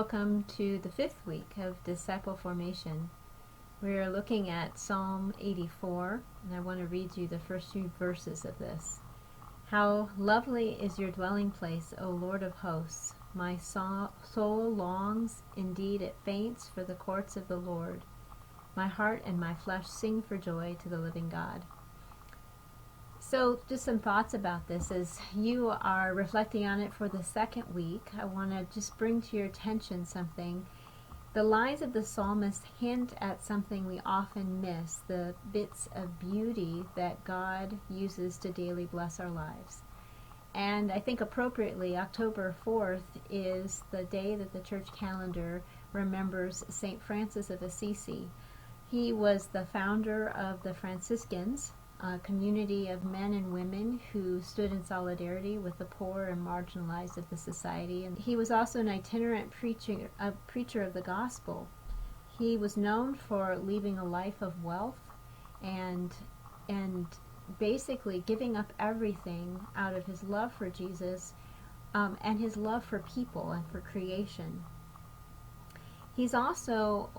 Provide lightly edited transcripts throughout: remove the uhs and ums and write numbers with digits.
Welcome to the fifth week of Disciple Formation. We are looking at Psalm 84, and I want to read you the first few verses of this. How lovely is your dwelling place, O Lord of hosts! My soul longs, indeed it faints, for the courts of the Lord. My heart and my flesh sing for joy to the living God. So just some thoughts about this as you are reflecting on it for the second week. I want to just bring to your attention something. The lines of the psalmist hint at something we often miss, the bits of beauty that God uses to daily bless our lives. And I think appropriately, October 4th is the day that the church calendar remembers St. Francis of Assisi. He was the founder of the Franciscans, a community of men and women who stood in solidarity with the poor and marginalized of the society. And he was also an itinerant preacher of the gospel. He was known for leading a life of wealth and basically giving up everything out of his love for Jesus and his love for people and for creation. He's also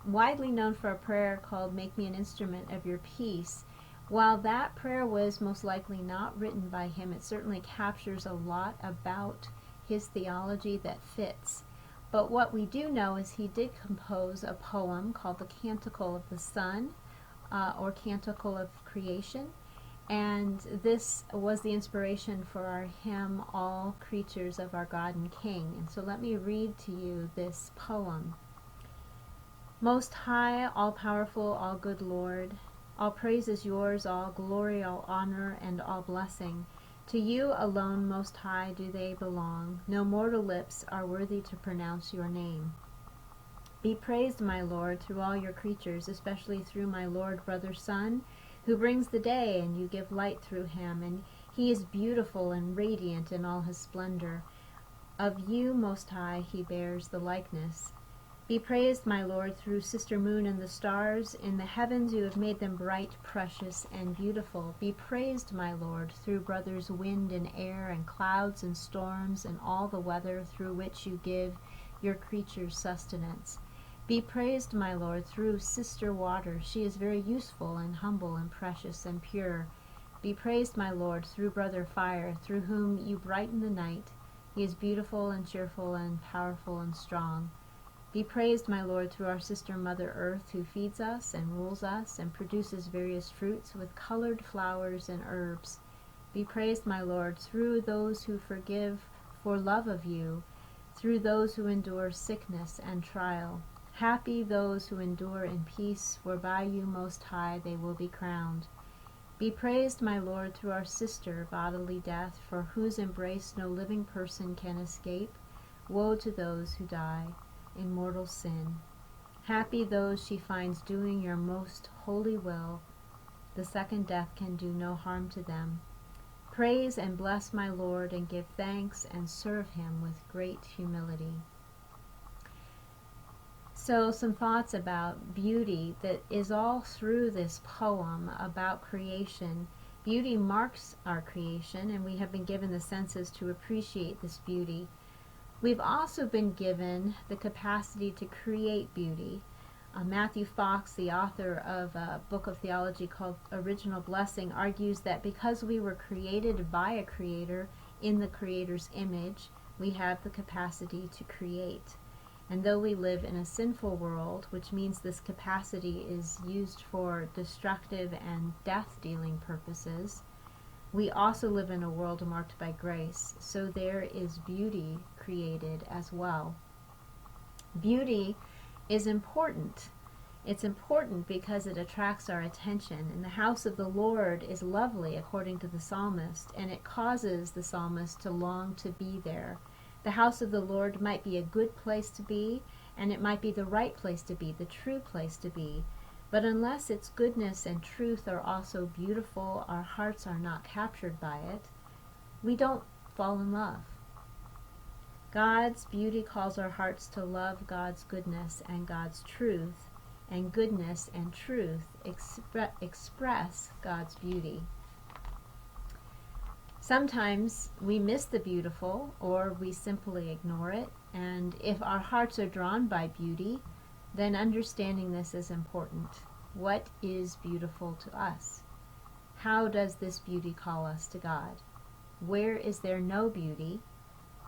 widely known for a prayer called "Make Me an Instrument of Your Peace." While that prayer was most likely not written by him, it certainly captures a lot about his theology that fits. But what we do know is he did compose a poem called the Canticle of the Sun, or Canticle of Creation, and this was the inspiration for our hymn, All Creatures of Our God and King. And so let me read to you this poem. Most high, all-powerful, all-good Lord, all praise is yours, all glory, all honor, and all blessing. To you alone, Most High, do they belong. No mortal lips are worthy to pronounce your name. Be praised, my Lord, through all your creatures, especially through my Lord, brother, Son, who brings the day, and you give light through him, and he is beautiful and radiant in all his splendor. Of you, Most High, he bears the likeness. Be praised, my Lord, through sister moon and the stars. In the heavens you have made them bright, precious, and beautiful. Be praised, my Lord, through brothers wind and air and clouds and storms and all the weather through which you give your creatures sustenance. Be praised, my Lord, through sister water. She is very useful and humble and precious and pure. Be praised, my Lord, through brother fire, through whom you brighten the night. He is beautiful and cheerful and powerful and strong. Be praised, my Lord, through our sister Mother Earth, who feeds us and rules us and produces various fruits with colored flowers and herbs. Be praised, my Lord, through those who forgive for love of you, through those who endure sickness and trial. Happy those who endure in peace, for by you, Most High, they will be crowned. Be praised, my Lord, through our sister bodily death, for whose embrace no living person can escape. Woe to those who die in mortal sin. Happy those she finds doing your most holy will. The second death can do no harm to them. Praise and bless my Lord, and give thanks and serve him with great humility. So some thoughts about beauty that is all through this poem about creation. Beauty marks our creation, and we have been given the senses to appreciate this beauty. We've also been given the capacity to create beauty. Matthew Fox, the author of a book of theology called Original Blessing, argues that because we were created by a creator in the creator's image, we have the capacity to create. And though we live in a sinful world, which means this capacity is used for destructive and death-dealing purposes, we also live in a world marked by grace, so there is beauty created as well. Beauty is important. It's important because it attracts our attention, and the house of the Lord is lovely, according to the psalmist, and it causes the psalmist to long to be there. The house of the Lord might be a good place to be, and it might be the right place to be, the true place to be. But unless its goodness and truth are also beautiful, our hearts are not captured by it, we don't fall in love. God's beauty calls our hearts to love God's goodness and God's truth, and goodness and truth express God's beauty. Sometimes we miss the beautiful or we simply ignore it, and if our hearts are drawn by beauty, then understanding this is important. What is beautiful to us? How does this beauty call us to God? Where is there no beauty?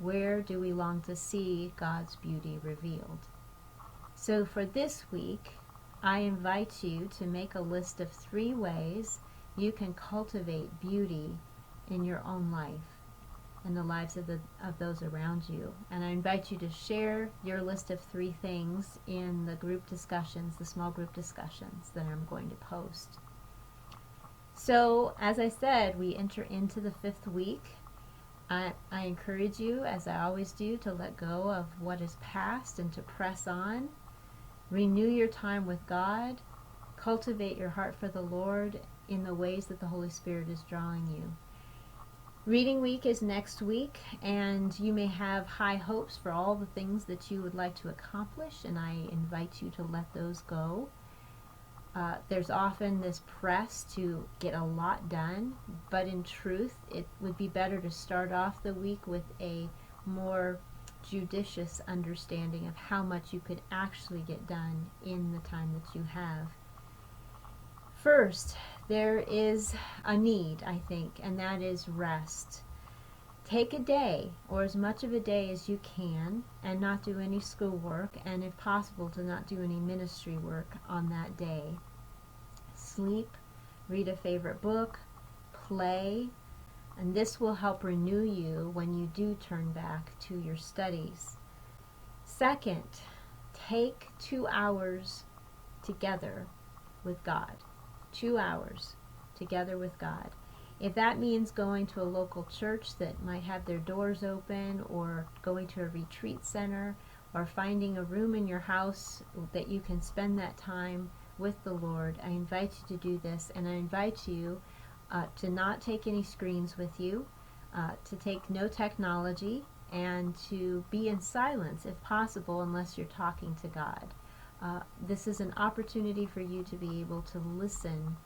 Where do we long to see God's beauty revealed? So for this week, I invite you to make a list of 3 ways you can cultivate beauty in your own life and the lives of those around you. And I invite you to share your list of 3 things in the group discussions, the small group discussions that I'm going to post. So, as I said, we enter into the 5th week. I encourage you, as I always do, to let go of what is past and to press on. Renew your time with God. Cultivate your heart for the Lord in the ways that the Holy Spirit is drawing you. Reading week is next week, and you may have high hopes for all the things that you would like to accomplish, and I invite you to let those go. There's often this press to get a lot done, but in truth, it would be better to start off the week with a more judicious understanding of how much you could actually get done in the time that you have. First, there is a need, I think, and that is rest. Take a day, or as much of a day as you can, and not do any schoolwork, and if possible, to not do any ministry work on that day. Sleep, read a favorite book, play, and this will help renew you when you do turn back to your studies. Second, take 2 hours together with God. 2 hours together with God. If that means going to a local church that might have their doors open, or going to a retreat center, or finding a room in your house that you can spend that time with the Lord, I invite you to do this, and I invite you to not take any screens with you, to take no technology, and to be in silence if possible, unless you're talking to God. This is an opportunity for you to be able to listen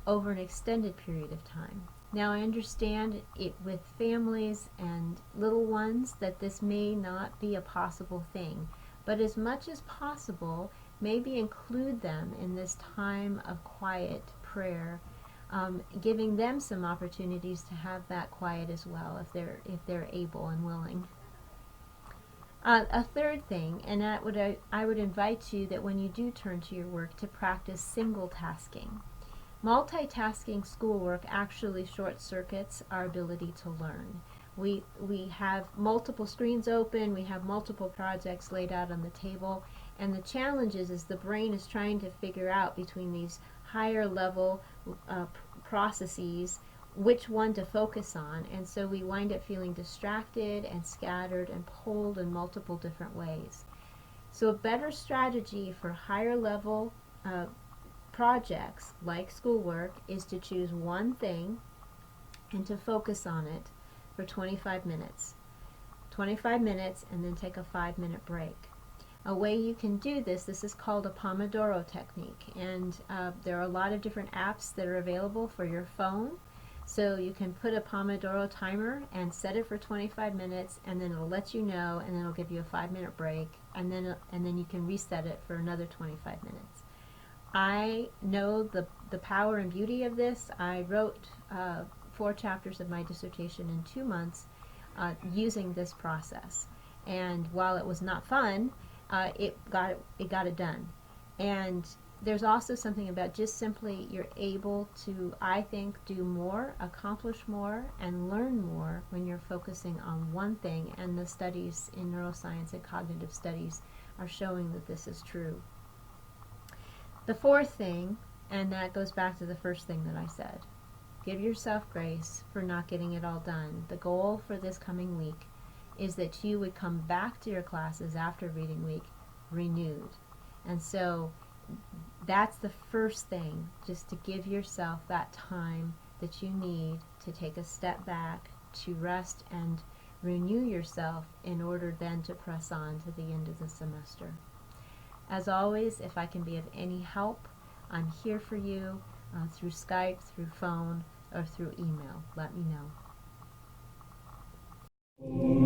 over an extended period of time. Now, I understand it with families and little ones that this may not be a possible thing, but as much as possible, maybe include them in this time of quiet prayer, giving them some opportunities to have that quiet as well, if they're able and willing. A third thing, and I would invite you that when you do turn to your work, to practice single tasking. Multitasking schoolwork actually short circuits our ability to learn. We have multiple screens open, we have multiple projects laid out on the table, and the challenge is the brain is trying to figure out between these higher level processes which one to focus on, and so we wind up feeling distracted and scattered and pulled in multiple different ways. So a better strategy for higher level projects like schoolwork is to choose one thing and to focus on it for 25 minutes. 25 minutes, and then take a 5-minute break. A way you can do this is called a Pomodoro technique, and there are a lot of different apps that are available for your phone. So you can put a Pomodoro timer and set it for 25 minutes, and then it'll let you know, and then it'll give you a 5-minute break, and then you can reset it for another 25 minutes. I know the power and beauty of this. I wrote 4 chapters of my dissertation in 2 months using this process, and while it was not fun, it got it done. And there's also something about just simply you're able to, I think, do more, accomplish more, and learn more when you're focusing on one thing, and the studies in neuroscience and cognitive studies are showing that this is true. The fourth thing, and that goes back to the first thing that I said, give yourself grace for not getting it all done. The goal for this coming week is that you would come back to your classes after reading week renewed. And so that's the first thing, just to give yourself that time that you need to take a step back, to rest and renew yourself in order then to press on to the end of the semester. As always, if I can be of any help, I'm here for you through Skype, through phone, or through email. Let me know. Amen.